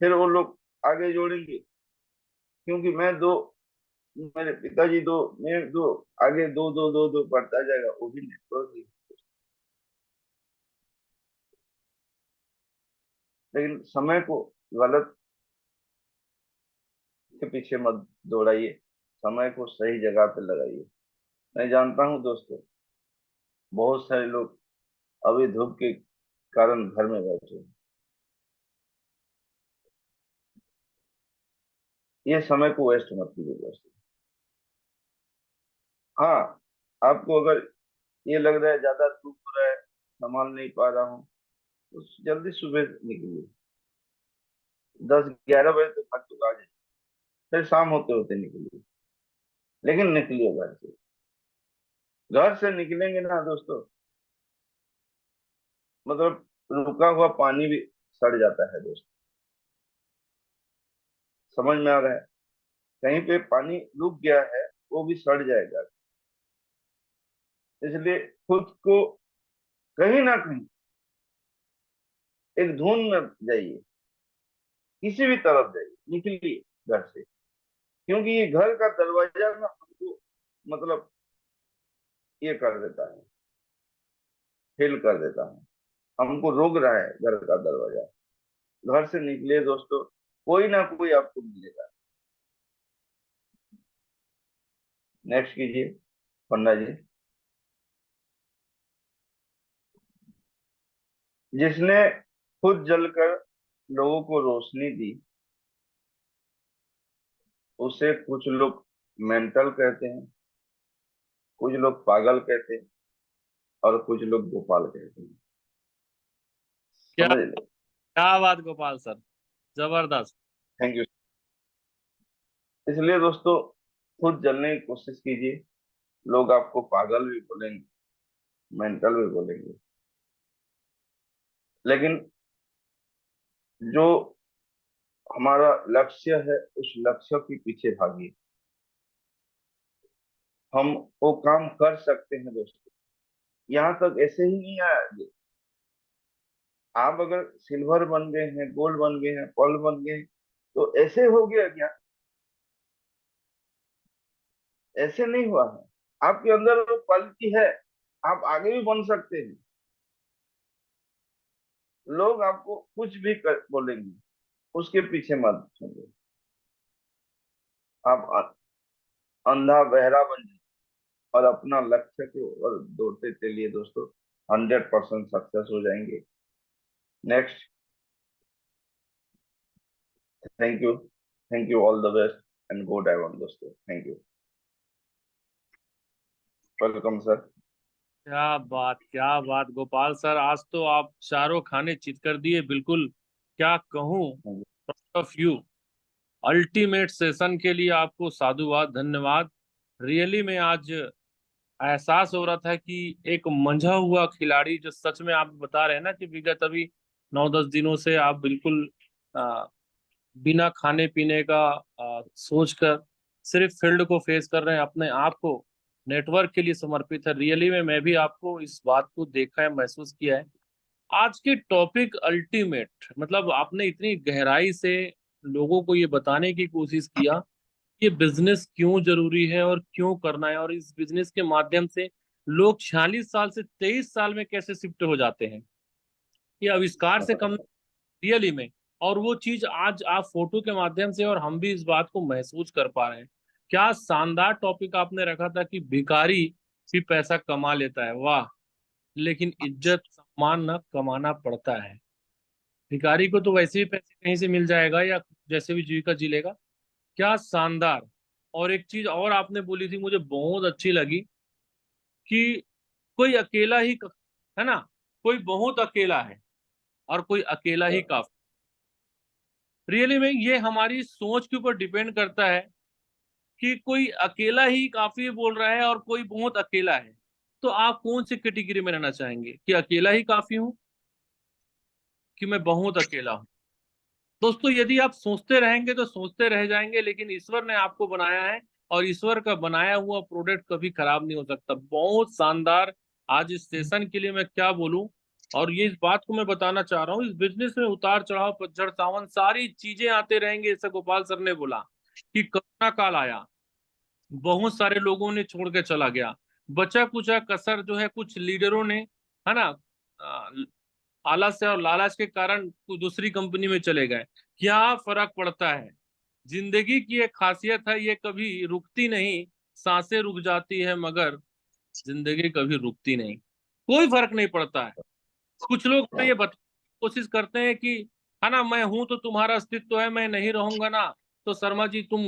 फिर वो लोग आगे जोड़ेंगे, क्योंकि मैं दो, मेरे पिताजी दो, मैं दो, आगे दो दो दो दो बढ़ता जाएगा, वो भी नेटवर्क ही। लेकिन समय को गलत के पीछे मत दौड़ाइए, समय को सही जगह पे लगाइए। मैं जानता हूँ दोस्तों, बहुत सारे लोग अभी धूप के कारण घर में बैठे हैं। ये समय को वेस्ट मत कीजिए दोस्तों। हाँ, आपको अगर ये लग रहा है ज्यादा धूप हो रहा है, संभाल नहीं पा रहा हूँ, तो जल्दी सुबह निकलिए, 10-11 बजे तक थक चुका आ जाए, फिर शाम होते होते निकलिए, लेकिन निकलिए घर से। घर से निकलेंगे ना दोस्तों, मतलब रुका हुआ पानी भी सड़ जाता है दोस्तों। समझ में आ रहा है? कहीं पे पानी रुक गया है, वो भी सड़ जाएगा। इसलिए खुद को कहीं ना कहीं एक धुन में जाइए, किसी भी तरफ जाइए, निकलिए घर से, क्योंकि ये घर का दरवाजा ना हमको, मतलब ये कर देता है, फेल कर देता है, हमको रोक रहा है घर का दरवाजा। घर से निकले दोस्तों, कोई ना कोई आपको मिलेगा। नेक्स्ट कीजिए पन्ना जी। जिसने खुद जलकर लोगों को रोशनी दी, उसे कुछ लोग मेंटल कहते हैं, कुछ लोग पागल कहते हैं, और कुछ लोग गोपाल कहते हैं। क्या समझ ले। क्या बात गोपाल सर, जबरदस्त। Thank you. इसलिए दोस्तों, खुद जानने की कोशिश कीजिए। लोग आपको पागल भी बोलेंगे, मेंटल भी बोलेंगे, लेकिन जो हमारा लक्ष्य है उस लक्ष्य के पीछे भागिए। हम वो काम कर सकते हैं दोस्तों। यहाँ तक ऐसे ही नहीं आया। आप अगर सिल्वर बन गए हैं, गोल्ड बन गए हैं, पर्ल बन गए हैं, तो ऐसे हो गया क्या? ऐसे नहीं हुआ है। आपके अंदर वो क्वालिटी है, आप आगे भी बन सकते हैं। लोग आपको कुछ भी बोलेंगे, उसके पीछे मत सुनिए। आप अंधा बहरा बन जाइए और अपना लक्ष्य की ओर दौड़ते चलिए दोस्तों। 100% सक्सेस हो जाएंगे। Next. Thank you. Thank you, all the best and go diamond दोस्तों। Thank you. Welcome sir. क्या बात गोपाल सर, आज तो आप चारों खाने चित कर दिए बिल्कुल। क्या कहूँ, ऑफ यू। अल्टीमेट सेशन के लिए आपको साधुवाद, धन्यवाद। रियली में आज एहसास हो रहा था कि एक मंझा हुआ खिलाड़ी, जो सच में आप बता रहे हैं ना कि विगत अभी 9-10 दिनों से आप बिल्कुल बिना खाने पीने का सोच कर सिर्फ फील्ड को फेस कर रहे हैं, अपने आप को नेटवर्क के लिए समर्पित है। रियली में मैं भी आपको इस बात को देखा है, महसूस किया है। आज के टॉपिक अल्टीमेट, मतलब आपने इतनी गहराई से लोगों को ये बताने की कोशिश किया कि बिजनेस क्यों जरूरी है और क्यों करना है, और इस बिजनेस के माध्यम से लोग 46 साल से 23 साल में कैसे शिफ्ट हो जाते हैं, ये आविष्कार से कम रियली में। और वो चीज आज आप फोटो के माध्यम से और हम भी इस बात को महसूस कर पा रहे हैं। क्या शानदार टॉपिक आपने रखा था कि भिखारी भी पैसा कमा लेता है, वाह। लेकिन इज्जत सम्मान न कमाना पड़ता है। भिखारी को तो वैसे ही पैसे कहीं से मिल जाएगा या जैसे भी जीविका जी लेगा। क्या शानदार। और एक चीज और आपने बोली थी, मुझे बहुत अच्छी लगी कि कोई अकेला ही है ना, कोई बहुत अकेला है और कोई अकेला ही काफी। रियली में ये हमारी सोच के ऊपर डिपेंड करता है कि कोई अकेला ही काफी बोल रहा है और कोई बहुत अकेला है। तो आप कौन सी कैटेगरी में रहना चाहेंगे, कि अकेला ही काफी हूं कि मैं बहुत अकेला हूं? दोस्तों, यदि आप सोचते रहेंगे तो सोचते रह जाएंगे, लेकिन ईश्वर ने आपको बनाया है और ईश्वर का बनाया हुआ प्रोडक्ट कभी खराब नहीं हो सकता। बहुत शानदार। आज इस सेशन के लिए मैं क्या बोलूं। और ये इस बात को मैं बताना चाह रहा हूँ, इस बिजनेस में उतार चढ़ाव, पतझड़ सावन सारी चीजें आते रहेंगे। जैसे गोपाल सर ने बोला कि कोरोना काल आया, बहुत सारे लोगों ने छोड़ के चला गया, बचा कुचा कसर जो है कुछ लीडरों ने, है ना, आ, आलस और लालच के कारण कोई दूसरी कंपनी में चले गए। क्या फर्क पड़ता है। जिंदगी की एक खासियत है, ये कभी रुकती नहीं। सांसें रुक जाती है मगर जिंदगी कभी रुकती नहीं। कोई फर्क नहीं पड़ता है। कुछ लोग हमें ये बताने की कोशिश करते हैं कि है ना, मैं हूं तो तुम्हारा अस्तित्व है, मैं नहीं रहूंगा ना तो शर्मा जी तुम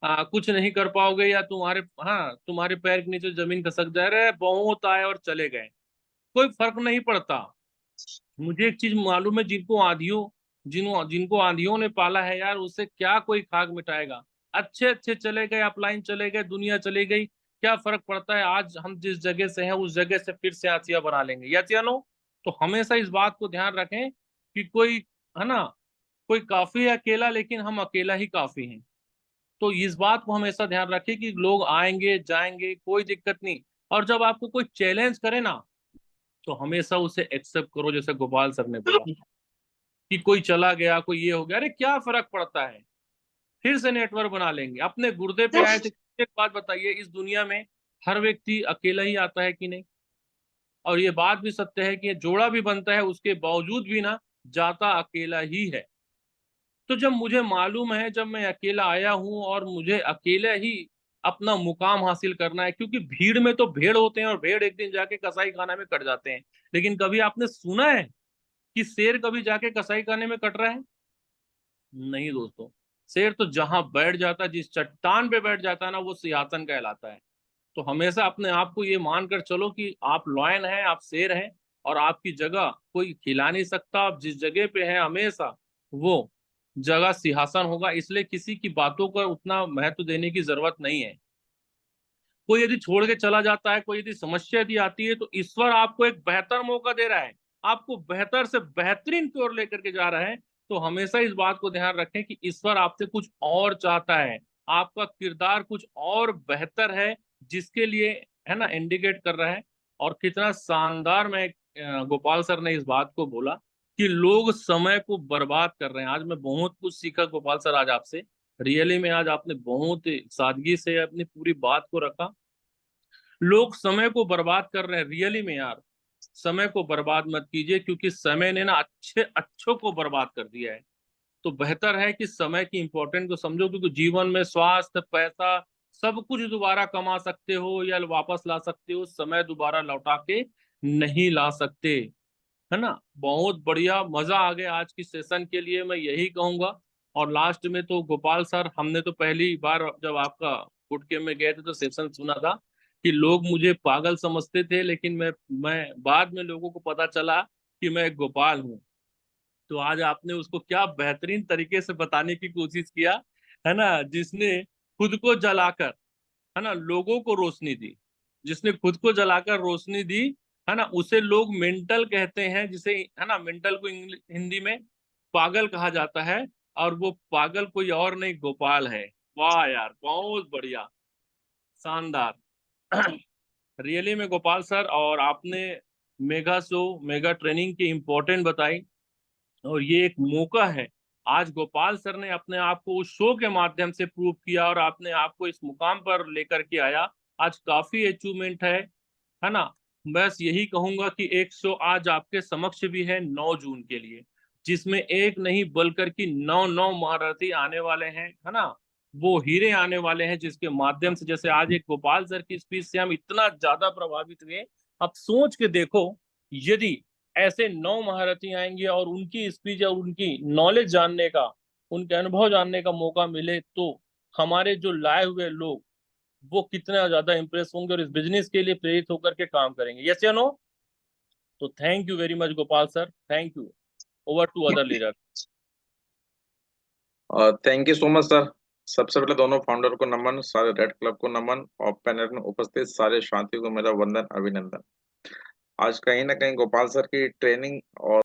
कुछ नहीं कर पाओगे, या तुम्हारे, हाँ, तुम्हारे पैर के नीचे जमीन खसक जा रहे, बहुत आए और चले गए। कोई फर्क नहीं पड़ता। मुझे एक चीज मालूम है, जिनको आंधियों ने पाला है यार, उससे क्या कोई खाक मिटाएगा। अच्छे अच्छे चले गए, अपलाइन चले गए, दुनिया चली गई, क्या फर्क पड़ता है। आज हम जिस जगह से हैं उस जगह से फिर से आसिया बना लेंगे, यस या नो। तो हमेशा इस बात को ध्यान रखें कि कोई, है ना, कोई काफी है अकेला, लेकिन हम अकेला ही काफी हैं। तो इस बात को हमेशा ध्यान रखें कि लोग आएंगे जाएंगे, कोई दिक्कत नहीं। और जब आपको कोई चैलेंज करे ना, तो हमेशा उसे एक्सेप्ट करो, जैसे गोपाल सर ने बोला कि कोई चला गया, कोई ये हो गया, अरे क्या फर्क पड़ता है, फिर से नेटवर्क बना लेंगे। अपने गुर्दे पे आए थे। एक बात बताइए, इस दुनिया में हर व्यक्ति अकेला ही आता है कि नहीं? और ये बात भी सत्य है कि जोड़ा भी बनता है, उसके बावजूद भी ना जाता अकेला ही है। तो जब मुझे मालूम है, जब मैं अकेला आया हूं और मुझे अकेला ही अपना मुकाम हासिल करना है, क्योंकि भीड़ में तो भेड़ होते हैं और भेड़ एक दिन जाके कसाई खाना में कट जाते हैं। लेकिन कभी आपने सुना है कि शेर कभी जाके कसाई खाने में कट रहा है? नहीं दोस्तों। शेर तो जहां बैठ जाता है, जिस चट्टान पे बैठ जाता है ना, वो सिंहासन कहलाता है। तो हमेशा अपने आप को ये मानकर चलो कि आप लॉयन हैं, आप शेर हैं। और आपकी जगह कोई खिला नहीं सकता। आप जिस जगह पे हैं हमेशा वो जगह सिंहासन होगा, इसलिए किसी की बातों का उतना महत्व देने की जरूरत नहीं है। कोई यदि छोड़ के चला जाता है, कोई यदि समस्या यदि आती है, तो ईश्वर आपको एक बेहतर मौका दे रहा है, आपको बेहतर से बेहतरीन की ओर लेकर के जा रहा है। तो हमेशा इस बात को ध्यान रखें कि ईश्वर आपसे कुछ और चाहता है, आपका किरदार कुछ और बेहतर है, जिसके लिए है ना इंडिकेट कर रहा है। और कितना शानदार मैं गोपाल सर ने इस बात को बोला कि लोग समय को बर्बाद कर रहे हैं। आज मैं बहुत कुछ सीखा गोपाल सर आज आपसे, रियली में आज आपने बहुत सादगी से अपनी पूरी बात को रखा। लोग समय को बर्बाद कर रहे हैं, रियली में यार समय को बर्बाद मत कीजिए, क्योंकि समय ने ना अच्छों को बर्बाद कर दिया है। तो बेहतर है कि समय की इंपॉर्टेंट को समझो, क्योंकि जीवन में स्वास्थ्य, पैसा, सब कुछ दोबारा कमा सकते हो या वापस ला सकते हो, समय दोबारा लौटा के नहीं ला सकते, है ना। बहुत बढ़िया, मजा आ गया आज की सेशन के लिए, मैं यही कहूंगा। और लास्ट में तो गोपाल सर, हमने तो पहली बार जब आपका गुटके में गए थे तो सेशन सुना था कि लोग मुझे पागल समझते थे, लेकिन मैं बाद में लोगों को पता चला कि मैं एक गोपाल हूँ। तो आज आपने उसको क्या बेहतरीन तरीके से बताने की कोशिश किया, है ना, जिसने खुद को जलाकर, है ना, लोगों को रोशनी दी, जिसने खुद को जलाकर रोशनी दी, है ना, उसे लोग मेंटल कहते हैं, जिसे है ना मेंटल को हिंदी में पागल कहा जाता है। और वो पागल कोई और नहीं, गोपाल है। वाह यार, बहुत बढ़िया, शानदार। रियली में गोपाल सर, और आपने मेगा शो, मेगा ट्रेनिंग की इम्पोर्टेंट बताई, और ये एक मौका है। आज गोपाल सर ने अपने आप को उस शो के माध्यम से प्रूव किया और आपने आपको इस मुकाम पर लेकर के आया। आज काफी अचीवमेंट है ना। बस यही कहूंगा कि एक शो आज आपके समक्ष भी है 9 जून के लिए, जिसमें एक नहीं बल्कि कि 9 महारथी आने वाले हैं, है ना। वो हीरे आने वाले हैं, जिसके माध्यम से, जैसे आज एक गोपाल सर की स्पीच से हम इतना ज्यादा प्रभावित हुए। अब सोच के देखो, यदि ऐसे 9 महारथी आएंगे और उनकी स्पीच और उनकी नॉलेज जानने का, उनके अनुभव जानने का मौका मिले, तो हमारे जो लाए हुए लोग वो कितना ज्यादा इंप्रेस होंगे और इस बिजनेस के लिए प्रेरित होकर के काम करेंगे। यस या नो? तो thank you very much Gopal sir, thank you. Over to other leader. Thank you so much sir. सबसे पहले दोनों फाउंडर को नमन, सारे रेड क्लब को नमन, और पैनल में उपस्थित सारे साथियों को मेरा वंदन, अभिनंदन। आज कहीं ना कहीं गोपाल सर की ट्रेनिंग और